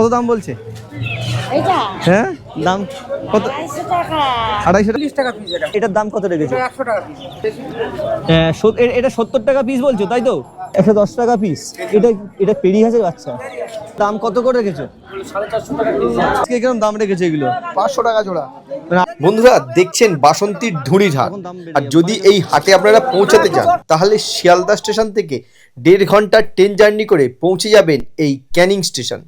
কত দাম বলছে? হ্যাঁ দাম কত? 250 টাকা পিস। এটার দাম কত রেখেছো? 100 টাকা পিস। এটা 70 টাকা পিস বলছো তাই তো? 110 টাকা পিস। এটা পেরি হাঁসের বাচ্চা। দাম কত করে রেখেছো? 450 টাকা পিস। আজকে কিরকম দাম রেখেছো এগুলো? 500 টাকা জোড়া। বন্ধুরা দেখছেন বাসন্তীর ঢুঁড়ির হাট। আর যদি এই হাটে আপনারা পৌঁছাতে চান তাহলে শিয়ালদা স্টেশন থেকে 1.5 ঘন্টার ট্রেন জার্নি করে পৌঁছে যাবেন এই ক্যানিং স্টেশন।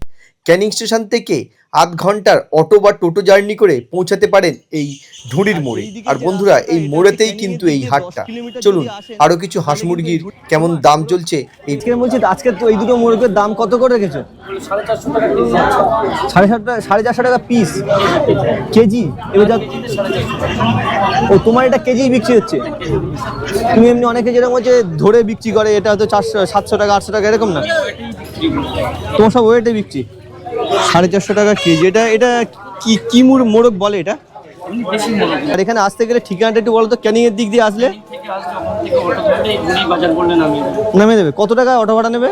ক্যানিং স্টেশন থেকে আধ ঘন্টার অটো বা টোটো জার্নি করে পৌঁছাতে পারেন এই ঢুঁড়ির মোড়ে। আর বন্ধুরা এই মোড়েতেই কিন্তু এই হাটটা। চলুন আরো কিছু হাঁস মুরগির কেমন দাম চলছে এই বলছি। আজকে তো এই দুটো মুরগির দাম কত করে রেখেছো? 450 টাকা পিস। 450 টাকা পিস কেজি। এবার ও তোমার এটা কেজি বিক্রি হচ্ছে? তুমি এমনি অনেকে যেরকম হচ্ছে ধরে বিক্রি করে, এটা হয়তো 400 700 টাকা 800 টাকা এরকম না, তোমার সব ওয়েটে বিক্রি। 450 টাকা কেজি। এটা কি মোরগ বলে এটা? আর এখানে আসতে গেলে ঠিকানাটা একটু বলো তো, ক্যানিং এর দিক দিয়ে আসলে নামিয়ে দেবে। কত টাকা অটো ভাড়া নেবে?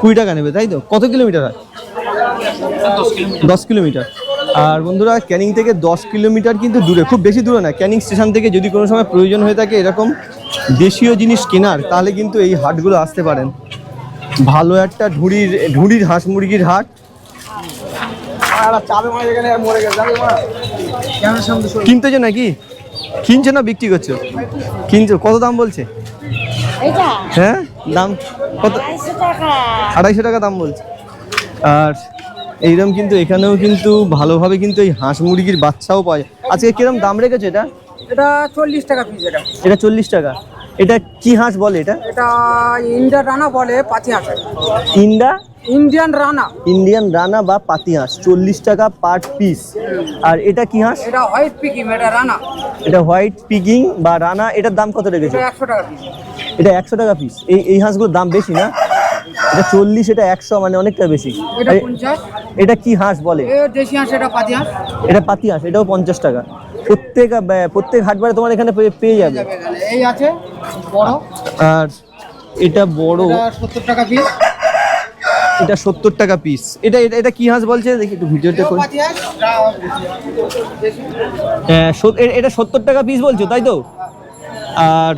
20 টাকা নেবে তাই তো? কত কিলোমিটার হয়? 10 কিলোমিটার। আর বন্ধুরা ক্যানিং থেকে 10 কিলোমিটার কিন্তু দূরে, খুব বেশি দূরে না। ক্যানিং স্টেশন থেকে যদি কোনো সময় প্রয়োজন হয়ে থাকে এরকম দেশীয় জিনিস কেনার, তাহলে কিন্তু এই হাটগুলো আসতে পারেন। ভালো একটা ঢুঁড়ির হাঁস মুরগির হাট। কিনতেছো নাকি? কিনছো না বিক্রি করছো? কিনছো। কত দাম বলছে? হ্যাঁ দাম কত? 250 টাকা দাম বলছে। আর এইরকম কিন্তু এখানেও কিন্তু ভালোভাবে কিন্তু এই হাঁস মুরগির বাচ্চাও পাওয়া যায়। আজকে কিরকম দাম রেখেছো এটা? এটা 40 টাকা পিস। এটা 40 টাকা। এটা কি হাঁস বলে এটা? এটা ইন্ডিয়ান রানা বলে, পাতি হাঁস। ইন্ডিয়ান রানা বা পাতি হাঁস 40 টাকা পার পিস। আর এটা কি হাঁস? এটা হোয়াইট পিকিং, এটা রানা। এটা হোয়াইট পিকিং বা রানা। এটার দাম কত রেখেছো? 100 টাকা পিস। এটা 100 টাকা পিস। এই হাঁসগুলোর দাম বেশি না? এটা 40, এটা 100, মানে অনেকটা বেশি। এটা 50। এটা কি হাঁস বলে? দেশি হাঁস, এটা পাতি হাঁস। এটা পাতি হাঁস, এটাও 50 টাকা। প্রত্যেক হাটবারে তোমার এখানে পেয়ে যাবে। এই আছে বড়। আর এটা বড়, 70 টাকা পিস। এটা 70 টাকা পিস। এটা কি হাঁস বলছে দেখি একটু ভিডিওটা করে। এটা 70 টাকা পিস বলছো তাই তো? আর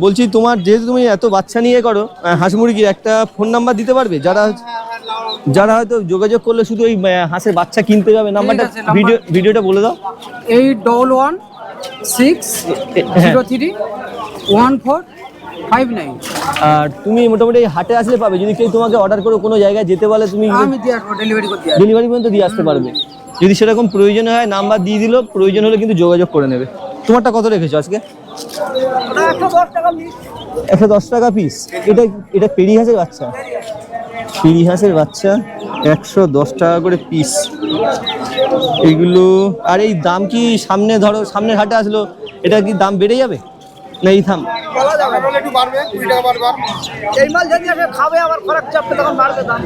বলছি তোমার যেহেতু তুমি এত বাচ্চা নিয়ে করো হাঁস মুরগির, একটা ফোন নাম্বার দিতে পারবে যারা হয়তো যোগাযোগ করলে শুধু ওই হাঁসের বাচ্চা কিনতে যাবে? নাম্বারটা ভিডিওটা বলে দাও। 8116031459। আর তুমি মোটামুটি হাটে আসলে পাবে। যদি কেউ তোমাকে অর্ডার করে কোনো জায়গায় যেতে বলে, তুমি ডেলিভারি পর্যন্ত দিয়ে আসতে পারবে। যদি সেরকম প্রয়োজন হয় নাম্বার দিয়ে দিল, প্রয়োজন হলে কিন্তু যোগাযোগ করে নেবে। তোমারটা কত রেখেছো আজকে? 110 টাকা পিস। এটা পেরি হাঁসের বাচ্চা। পেরি হাঁসের বাচ্চা 110 টাকা করে পিস এইগুলো। আর এই দাম কি সামনের হাটে আসলো এটা কি দাম বেড়ে যাবে না এই থাম?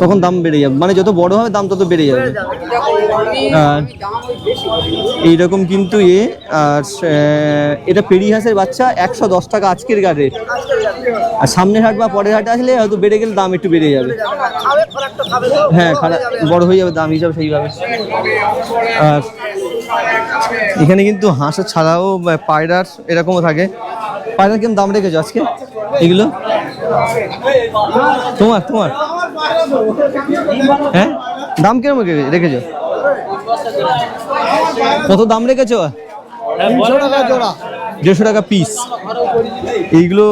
তখন দাম বেড়ে যাবে, মানে যত বড় হবে দাম তত বেড়ে যাবে। আর এইরকম কিন্তু আর এটা পেরি হাঁসের বাচ্চা 110 টাকা আজকের রেট। আর সামনের হাট বা পরের হাটে আসলে হয়তো বেড়ে গেলে দাম একটু বেড়ে যাবে। হ্যাঁ বড় হয়ে যাবে দাম হিসাবে সেইভাবে। আর এখানে কিন্তু হাঁসের ছাড়াও পায়রার এরকমও থাকে। পায়রার কেমন দাম রেখেছো আজকে এগুলো? তোমার হ্যাঁ দাম কিরকম রেখেছো? কত দাম রেখেছো? 150 টাকা পিস। এইগুলো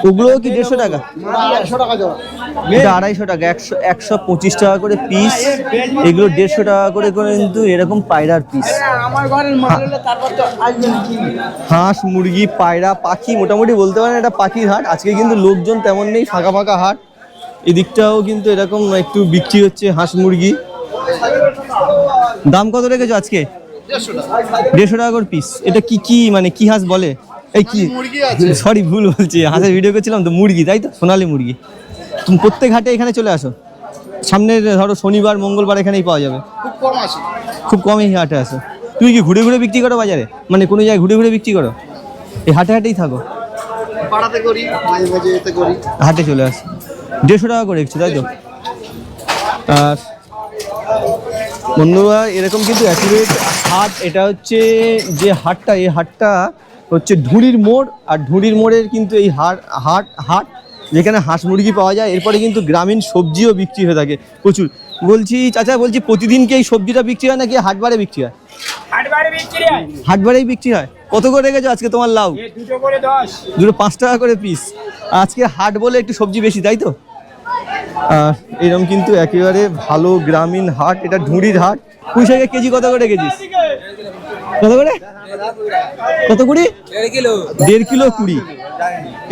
ওগুলো কি 150 টাকা? এটা 250 টাকা। 125 টাকা করে পিস। এগুলো 150 টাকা করে কিন্তু এরকম পায়রার পিস। হাঁস মুরগি পায়রা পাখি, মোটামুটি বলতে পারেন এটা পাখির হাট। আজকে কিন্তু লোকজন তেমন নেই, ফাঁকা হাট। এদিকটাও কিন্তু এরকম একটু বিক্রি হচ্ছে হাঁস মুরগি। দাম কত রেখেছো আজকে? 150 টাকা করে পিস। এটা কি মানে কি হাঁস বলে? এই কি সরি ভুল বলছি, হাঁসের ভিডিও করছিলাম তো। মুরগি তাই তো? সোনালী মুরগি। তুমি প্রত্যেক হাটে এখানে চলে আসো? সামনে ধরো শনিবার মঙ্গলবার এখানেই পাওয়া যাবে। খুব কমই হাটে আসো। তুমি কি ঘুরে ঘুরে বিক্রি করো বাজারে, মানে কোনো জায়গায় ঘুরে ঘুরে বিক্রি করো? এই হাটেই থাকো? হাটে চলে আসো। 150 টাকা করে রেখেছো তাই তো? আর বন্ধুরা এরকম কিন্তু অ্যাকুরেট হাট, এটা হচ্ছে যে হাটটা, এই হাটটা হচ্ছে ঢুঁড়ির মোড়। আর ঢুঁড়ির মোড়ের কিন্তু এই হাট যেখানে হাঁস মুরগি পাওয়া যায়। এরপরে কিন্তু গ্রামীণ সবজিও বিক্রি হয়ে থাকে প্রচুর। বলছি চাচা, বলছি প্রতিদিন কি এই সবজিটা বিক্রি হয় নাকি হাটবারে বিক্রি হয়? হাটবারেই বিক্রি হয়। কত করে রেখেছো আজকে তোমার লাউ? দুটো 5 টাকা করে পিস। আজকে হাট বলে একটু সবজি বেশি, তাই তো? আর এরকম কিন্তু একেবারে ভালো গ্রামীণ হাট, এটা ঢুঁড়ির হাট। পুঁই শাকের কেজি কত করে রেখেছিস? কত করে? কত কুড়ি? 1.5 কিলো 20।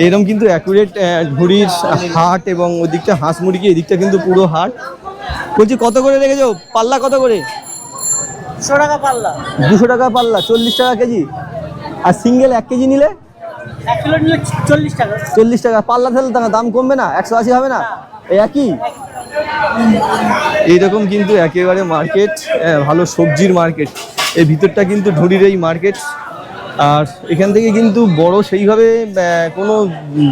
এরকম কিন্তু অ্যাকুরেট ঢুঁড়ির হাট, এবং ওদিকটা হাঁস মুরগি, এদিকটা কিন্তু পুরো হাট। বলছি কত করে রেখেছো? পাল্লা কত করে? 200 টাকা পাল্লা। 200 টাকা পাল্লা, 40 টাকা কেজি। আর সিঙ্গেল 1 কেজি নিলে? 1 কিলো নিলে 40 টাকা। 40 টাকা পাল্লা, তাহলে দাম কমবে না? 180 হবে না? একই। এইরকম কিন্তু একেবারে মার্কেট, ভালো সবজির মার্কেট। এর ভিতরটা কিন্তু ঢুঁড়ির এই মার্কেট। আর এখান থেকে কিন্তু বড় সেইভাবে কোনো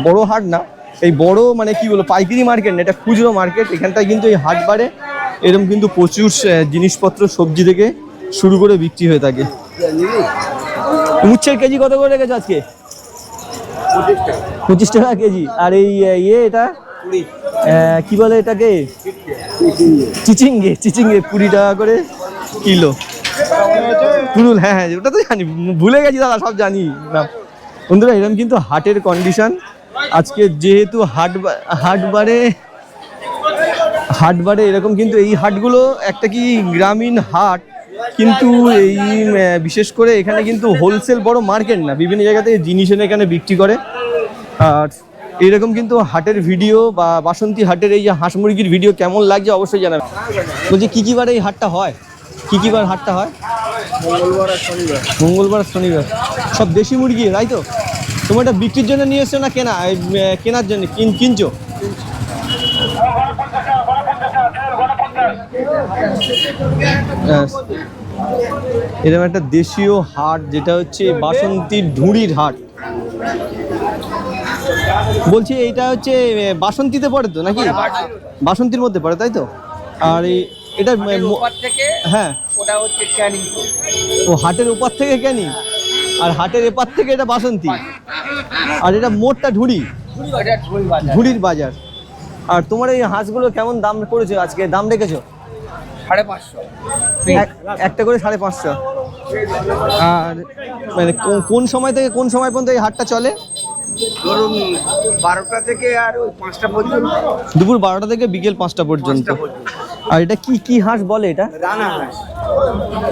বড় হাট না, এই বড় মানে কি বলবো, পাইকারি মার্কেট না, এটা খুচরো মার্কেট। এখানটায় কিন্তু এই হাট বারে এরকম কিন্তু প্রচুর জিনিসপত্র সবজি থেকে শুরু করে বিক্রি হয়ে থাকে। উচ্ছের কেজি কত করে রেখেছো আজকে? 25 টাকা কেজি। আর এই এটা কি বলে এটাকে? চিচিঙ্গে। 20 টাকা করে কিলো। পুরুল, হ্যাঁ হ্যাঁ, ওটা তো জানি, ভুলে গেছি দাদা, সব জানি না। বন্ধুরা এরকম কিন্তু হাটের কন্ডিশন আজকে, যেহেতু হাট বারে এরকম কিন্তু এই হাটগুলো একটা কি গ্রামীণ হাট, কিন্তু এই বিশেষ করে এখানে কিন্তু হোলসেল বড় মার্কেট না, বিভিন্ন জায়গা থেকে জিনিস এনে এখানে বিক্রি করে। আর এইরকম কিন্তু হাটের ভিডিও বা বাসন্তী হাটের এই যে হাঁস মুরগির ভিডিও কেমন লাগছে অবশ্যই জানাবেন। বলছি কি বার এই হাটটা হয়? কি বার হাটটা হয়? মঙ্গলবার আর শনিবার। সব দেশি মুরগি, তাই তো? তোমার এটা বিক্রির জন্য নিয়ে এসছো না কেনার জন্য কিনছো? এরকম একটা দেশীয় হাট, যেটা হচ্ছে বাসন্তীর ঢুঁড়ির হাট। বলছি এইটা হচ্ছে বাসন্তীতে পড়ে তো নাকি? বাসন্তীর মধ্যে পড়ে, তাই তো? আর এটা হ্যাঁ, ওটা হচ্ছে ক্যানিং। ও হাটের উপর থেকে ক্যানিং, আর হাটের এপার থেকে এটা বাসন্তী, আর এটা মোড়টা ঢুঁড়ির বাজার। আর তোমার এই হাঁসগুলো কেমন দাম করেছো আজকে? দাম রেখেছো? 550। একটা করে 550। আর মানে কোন সময় থেকে কোন সময় পর্যন্ত এই হাটটা চলে? ধরুন 12টা থেকে আর ওই 5টা পর্যন্ত। দুপুর 12টা থেকে বিকেল 5টা পর্যন্ত। আর এটা কি হাঁস বলে এটা? রানা হাঁস।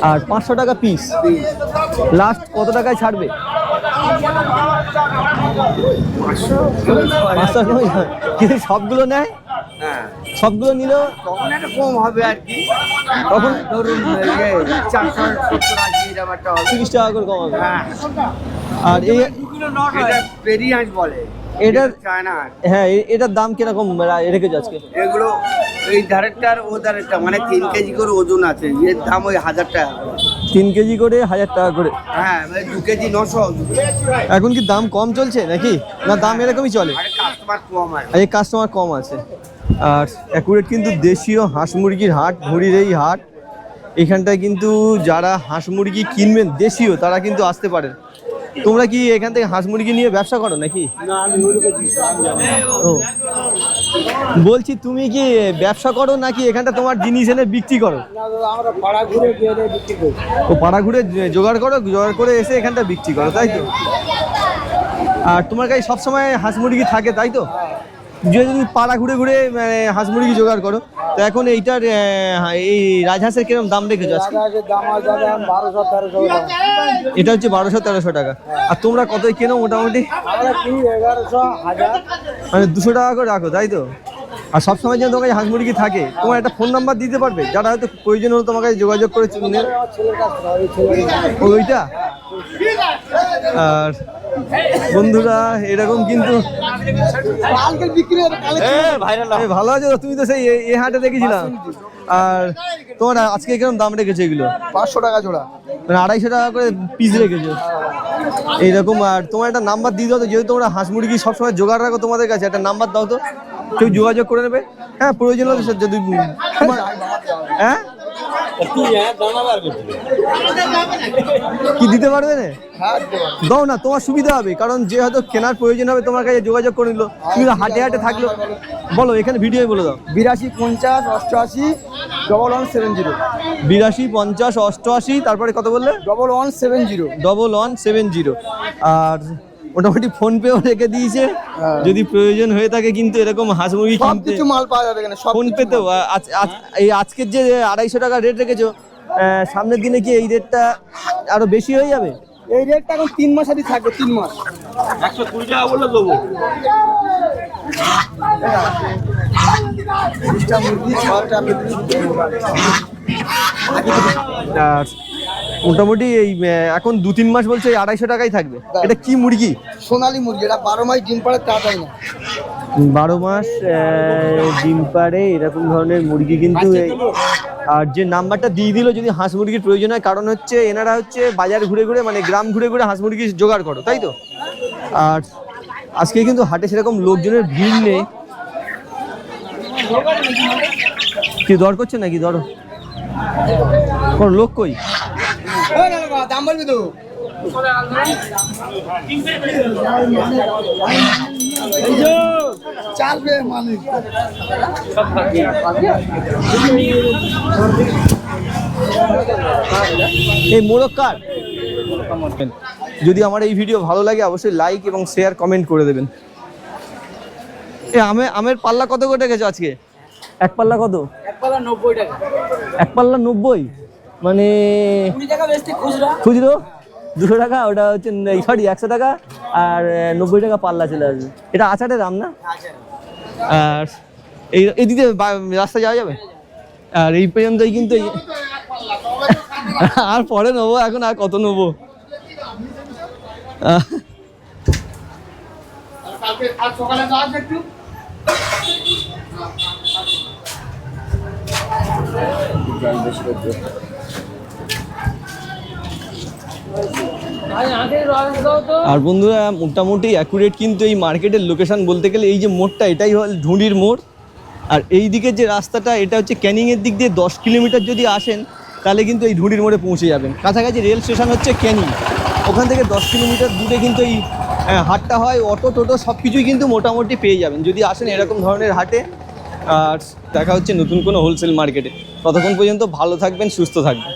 আর 500 টাকা পিস। লাস্ট কত টাকায় ছাড়বে? 500। কিন্তু সবগুলো নেয়? হ্যাঁ, সবগুলো নিলেও তখন একটা কম হবে আর কি। তখন ধরুন 470-80 এরকম একটা হবে। 30 টাকা করে কম হবে। হ্যাঁ, আর এটা পেরি হাঁস বলে। এটার চায়না হাঁস। হ্যাঁ, এটার দাম কিরকম রেখেছো আজকে? এগুলো এই ধারেরটা আর ও ধারেরটা মানে 3 কেজি করে ওজন আছে, এর দাম ওই 1000 টাকা। 3 কেজি করে 1000 টাকা করে। হ্যাঁ, মানে 2 কেজি 900। এখন কি দাম কম চলছে নাকি, না দাম এরকমই চলে? আরে কাস্টমার কম আছে। এই কাস্টমার কম আছে। আর অ্যাকুরেট কিন্তু দেশীয় হাঁস মুরগির হাট, ঢুঁড়ির এই হাট। এখানটায় কিন্তু যারা হাঁস মুরগি কিনবেন দেশীয়, তারা কিন্তু আসতে পারেন। তোমরা কি এখান থেকে হাঁস মুরগি নিয়ে ব্যবসা করো নাকি? ও, বলছি তুমি কি ব্যবসা করো নাকি এখানটা তোমার জিনিস এনে বিক্রি করো? আমরা পাড়া ঘুরে গিয়ে বিক্রি করি। ও, পাড়া ঘুরে জোগাড় করে এসে এখানটা বিক্রি করো, তাই তো? আর তোমার কাছে সবসময় হাঁস মুরগি থাকে, তাই তো? যদি তুমি পাড়া ঘুরে মানে হাঁস মুরগি জোগাড় করো, তো এখন এইটার এই রাজহাঁসের কিরকম দাম রেখেছো আজকে? এটা হচ্ছে 1200-1300 টাকা। আর তোমরা কতই কেনো মোটামুটি? মানে 200 টাকা করে রাখো, তাই তো? আর সবসময় যেন তোমার কাছে হাঁস মুরগি থাকে, তোমার একটা ফোন নাম্বার দিতে পারবে, যারা হয়তো প্রয়োজন হলো তোমার কাছে যোগাযোগ করে ওইটা। আর বন্ধুরা এরকম কিন্তু ভালো আছো তো? তুমি তো সেই এই হাটে দেখেছিলাম। আর তোমার আজকে কিরকম দাম রেখেছো এগুলো? 500 টাকা জোড়া, মানে 250 টাকা করে পিস রেখেছো এইরকম। আর তোমার একটা নাম্বার দিয়ে দাও তো, যেহেতু তোমরা হাঁস মুরগি সবসময় জোগাড় রাখো তোমাদের কাছে, একটা নাম্বার দাও তো। কেউ যোগাযোগ করে নেবে। হ্যাঁ প্রয়োজন হলে স্যার যদি হ্যাঁ কি দিতে পারবে না? দাও না, তোমার সুবিধা হবে, কারণ যে হয়তো কেনার প্রয়োজন হবে তোমার কাছে যোগাযোগ করে নিলো, তুমি হাটে হাটে থাকলো। বলো এখানে ভিডিও বলে দাও। 82 50 88 1170 82 50 88, তারপরে কত বললে? 1170 1170। আর মোটামুটি ফোনপেও রেখে দিয়েছে, যদি প্রয়োজন হয়ে থাকে কিন্তু এরকম হাঁস মুরগি সব কিনতে কিছু মাল পাওয়া যাবে এখানে, সব ফোনপেতেও। এই আজকের যে 250 টাকা রেট রেখেছো, সামনের দিনে কি এই রেটটা আরো বেশি হয়ে যাবে? এই রেটটা এখন 3 মাসেরই থাকবে, 3 মাস। 120 টাকা বলে দেবো। আর মোটামুটি এই এখন 2-3 মাস বলছে এই 250 টাকাই থাকবে। এটা কি মুরগি? সোনালী মুরগি, এটা 12 মাস ডিম পাড়ে, তা তাই না। 12 মাস ডিম পাড়ে এরকম ধরনের মুরগি কিন্তু এই। আর যে নাম্বারটা দিয়ে দিল যদি হাঁস মুরগির প্রয়োজন হয়, কারণ হচ্ছে এনারা হচ্ছে বাজার ঘুরে ঘুরে মানে গ্রাম ঘুরে ঘুরে হাঁস মুরগি জোগাড় করো, তাই তো? আর আজকে কিন্তু হাটে সেরকম লোকজনের ভিড় নেই। কি দর করছে নাকি? দর কোন লোক কই? দাম বলবি তো? চালবে মানুষ। এই মোরগ কার? যদি আমার এই ভিডিও ভালো লাগে অবশ্যই লাইক এবং শেয়ার কমেন্ট করে দেবেন। আমের পাল্লা কত করে রেখেছো আজকে? এক পাল্লা কত? এক পাল্লা 90 টাকা। এক পাল্লা 90 মানে 20 টাকা বেশি খুচরা। খুচরো 200 টাকা, ওটা হচ্ছে সরি 100 টাকা, আর 90 টাকা পাল্লা চলে আসবে। এটা আচারের দাম না? আর এই দিকে রাস্তা যাওয়া যাবে? আর এই পর্যন্তই কিন্তু আর পরে নেবো, এখন আর কত নেবো? আর বন্ধুরা মোটামুটি অ্যাকুরেট কিন্তু এই মার্কেটের লোকেশন বলতে গেলে এই যে মোড়টা, এটাই হল ঢুঁড়ির মোড়। আর এই দিকের যে রাস্তাটা, এটা হচ্ছে ক্যানিংয়ের দিক দিয়ে 10 কিলোমিটার যদি আসেন তাহলে কিন্তু এই ঢুঁড়ির মোড়ে পৌঁছে যাবেন। কাছাকাছি রেল স্টেশন হচ্ছে ক্যানিং, ওখান থেকে 10 কিলোমিটার দূরে কিন্তু এই হাটটা হয়। অটো টোটো সব কিছুই কিন্তু মোটামুটি পেয়ে যাবেন যদি আসেন এরকম ধরনের হাটে। আর দেখা হচ্ছে নতুন কোনো হোলসেল মার্কেটে। ততক্ষণ পর্যন্ত ভালো থাকবেন, সুস্থ থাকবেন।